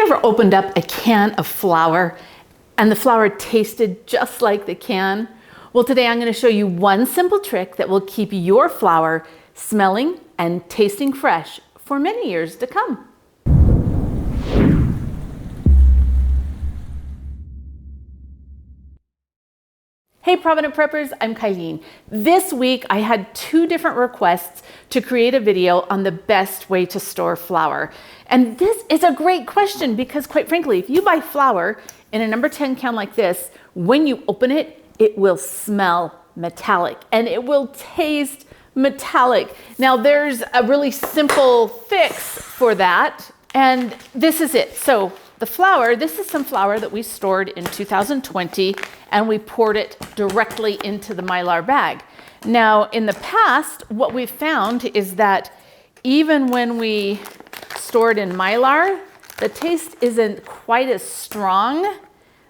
ever opened up a can of flour and the flour tasted just like the can? Well, today I'm going to show you one simple trick that will keep your flour smelling and tasting fresh for many years to come. Hey Provident Preppers, I'm Kylene. This week I had two different requests to create a video on the best way to store flour. And this is a great question because quite frankly, if you buy flour in a number 10 can like this, when you open it, it will smell metallic and it will taste metallic. Now there's a really simple fix for that, and this is it. So the flour, this is some flour that we stored in 2020 and we poured it directly into the Mylar bag. Now in the past, what we've found is that even when we store it in Mylar, the taste isn't quite as strong,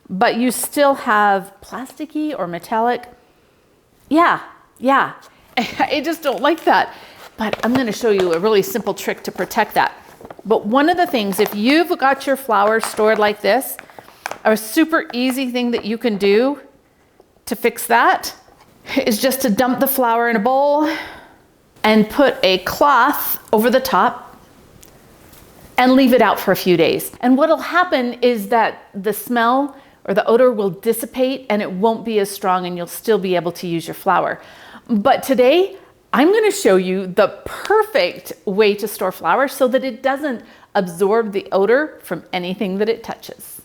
but you still have plasticky or metallic. Yeah, I just don't like that. But I'm gonna show you a really simple trick to protect that. But one of the things, if you've got your flour stored like this, a super easy thing that you can do to fix that is just to dump the flour in a bowl and put a cloth over the top and leave it out for a few days. And what'll happen is that the smell or the odor will dissipate and it won't be as strong and you'll still be able to use your flour. But today, I'm going to show you the perfect way to store flour so that it doesn't absorb the odor from anything that it touches.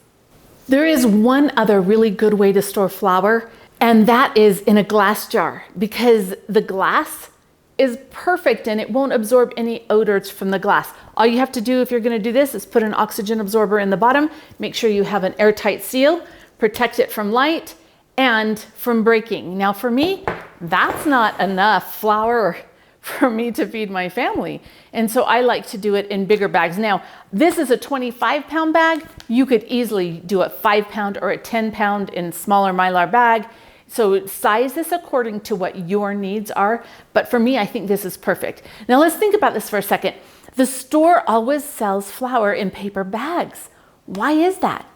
There is one other really good way to store flour, and that is in a glass jar, because the glass is perfect and it won't absorb any odors from the glass. All you have to do if you're going to do this is put an oxygen absorber in the bottom, make sure you have an airtight seal, protect it from light and from breaking. Now for me, that's not enough flour for me to feed my family. And so I like to do it in bigger bags. Now, this is a 25-pound bag. You could easily do a 5-pound or a 10-pound in smaller Mylar bag. So size this according to what your needs are. But for me, I think this is perfect. Now let's think about this for a second. The store always sells flour in paper bags. Why is that?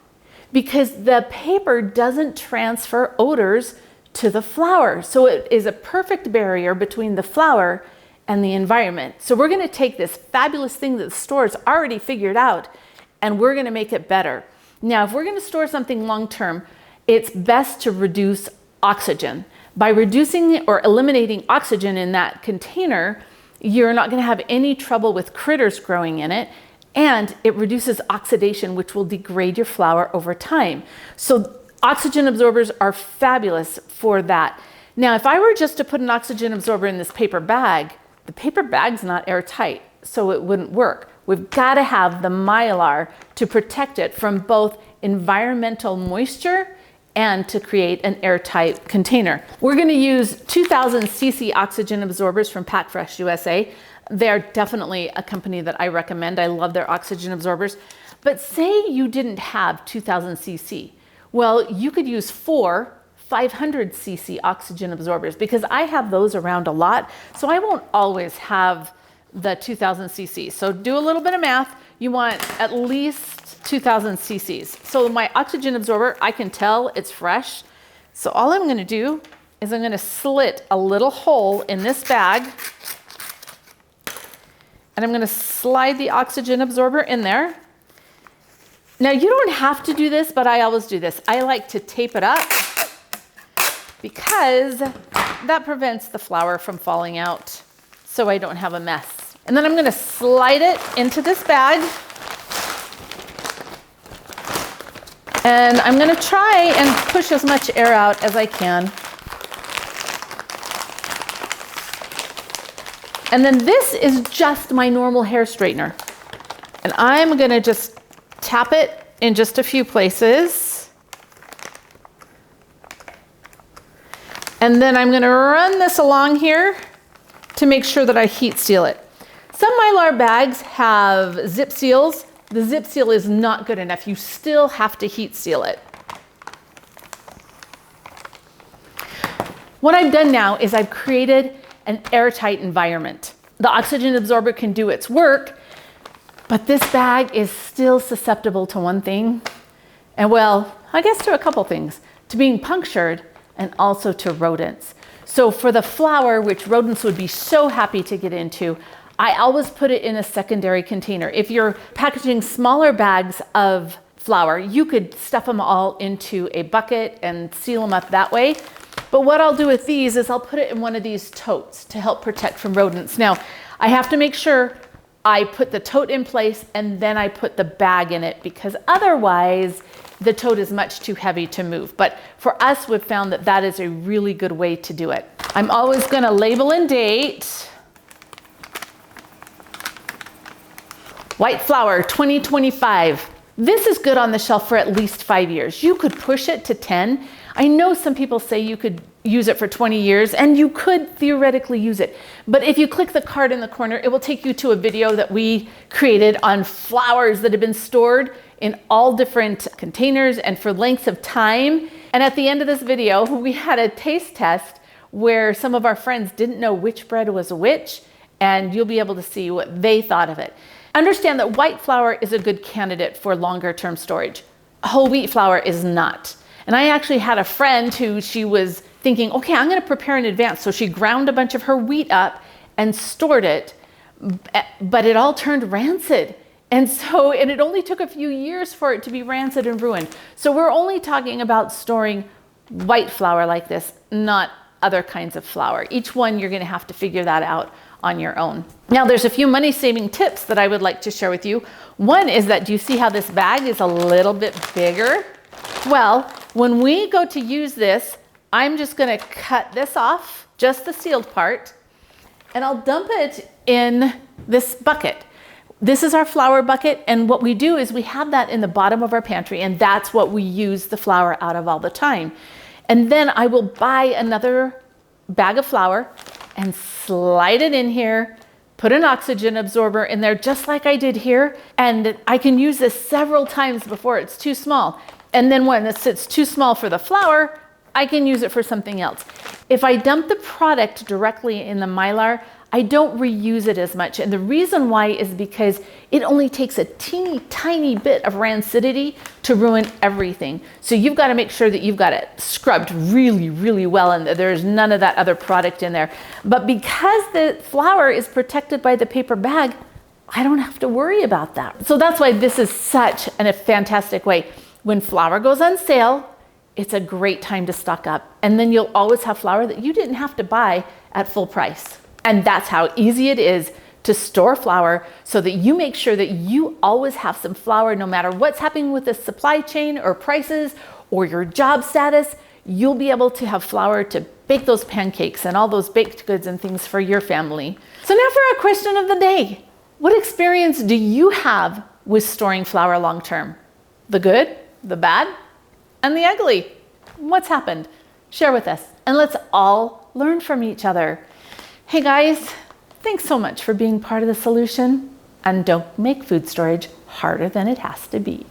Because the paper doesn't transfer odors to the flour. So it is a perfect barrier between the flour and the environment. So we're going to take this fabulous thing that the store's already figured out and we're going to make it better. Now, if we're going to store something long-term, it's best to reduce oxygen. By reducing or eliminating oxygen in that container, you're not going to have any trouble with critters growing in it, and it reduces oxidation, which will degrade your flour over time. So oxygen absorbers are fabulous for that. Now, if I were just to put an oxygen absorber in this paper bag, the paper bag's not airtight, so it wouldn't work. We've got to have the Mylar to protect it from both environmental moisture and to create an airtight container. We're going to use 2000 cc oxygen absorbers from Pack Fresh USA. They're definitely a company that I recommend. I love their oxygen absorbers. But say you didn't have 2000 cc. Well, you could use 4 500 cc oxygen absorbers because I have those around a lot. So I won't always have the 2000 cc. So do a little bit of math. You want at least 2000 cc's. So my oxygen absorber, I can tell it's fresh. So all I'm going to do is I'm going to slit a little hole in this bag. And I'm going to slide the oxygen absorber in there. Now you don't have to do this, but I always do this. I like to tape it up because that prevents the flour from falling out so I don't have a mess. And then I'm going to slide it into this bag. And I'm going to try and push as much air out as I can. And then this is just my normal hair straightener. And I'm going to just tap it in just a few places. And then I'm going to run this along here to make sure that I heat seal it. Some Mylar bags have zip seals. The zip seal is not good enough. You still have to heat seal it. What I've done now is I've created an airtight environment. The oxygen absorber can do its work, But this bag is still susceptible to one thing, and well, I guess to a couple things, to being punctured and also to rodents. So for the flour, which rodents would be so happy to get into, I always put it in a secondary container. If you're packaging smaller bags of flour, you could stuff them all into a bucket and seal them up that way. But what I'll do with these is I'll put it in one of these totes to help protect from rodents. Now, I have to make sure I put the tote in place and then I put the bag in it, because otherwise the tote is much too heavy to move. But for us, we've found that that is a really good way to do it. I'm always gonna label and date. White flour, 2025. This is good on the shelf for at least 5 years. You could push it to 10. I know some people say you could use it for 20 years, and you could theoretically use it. But if you click the card in the corner, it will take you to a video that we created on flours that have been stored in all different containers and for lengths of time. And at the end of this video, we had a taste test where some of our friends didn't know which bread was which, and you'll be able to see what they thought of it. Understand that white flour is a good candidate for longer term storage. Whole wheat flour is not. And I actually had a friend who she was thinking, okay, I'm gonna prepare in advance. So she ground a bunch of her wheat up and stored it, but it all turned rancid. And it only took a few years for it to be rancid and ruined. So we're only talking about storing white flour like this, not other kinds of flour. Each one, you're gonna have to figure that out on your own. Now, there's a few money-saving tips that I would like to share with you. One is that, do you see how this bag is a little bit bigger? Well, when we go to use this, I'm just gonna cut this off, just the sealed part, and I'll dump it in this bucket. This is our flour bucket, and what we do is we have that in the bottom of our pantry, and that's what we use the flour out of all the time. And then I will buy another bag of flour and slide it in here, put an oxygen absorber in there just like I did here, and I can use this several times before it's too small. And then when it's too small for the flour, I can use it for something else. If I dump the product directly in the Mylar, I don't reuse it as much. And the reason why is because it only takes a teeny tiny bit of rancidity to ruin everything. So you've got to make sure that you've got it scrubbed really, really well and that there's none of that other product in there. But because the flour is protected by the paper bag, I don't have to worry about that. So that's why this is such a fantastic way. When flour goes on sale, it's a great time to stock up. And then you'll always have flour that you didn't have to buy at full price. And that's how easy it is to store flour, so that you make sure that you always have some flour no matter what's happening with the supply chain or prices or your job status. You'll be able to have flour to bake those pancakes and all those baked goods and things for your family. So now for our question of the day. What experience do you have with storing flour long term? The good, the bad, and the ugly. What's happened? Share with us, and let's all learn from each other. Hey guys, thanks so much for being part of the solution, and don't make food storage harder than it has to be.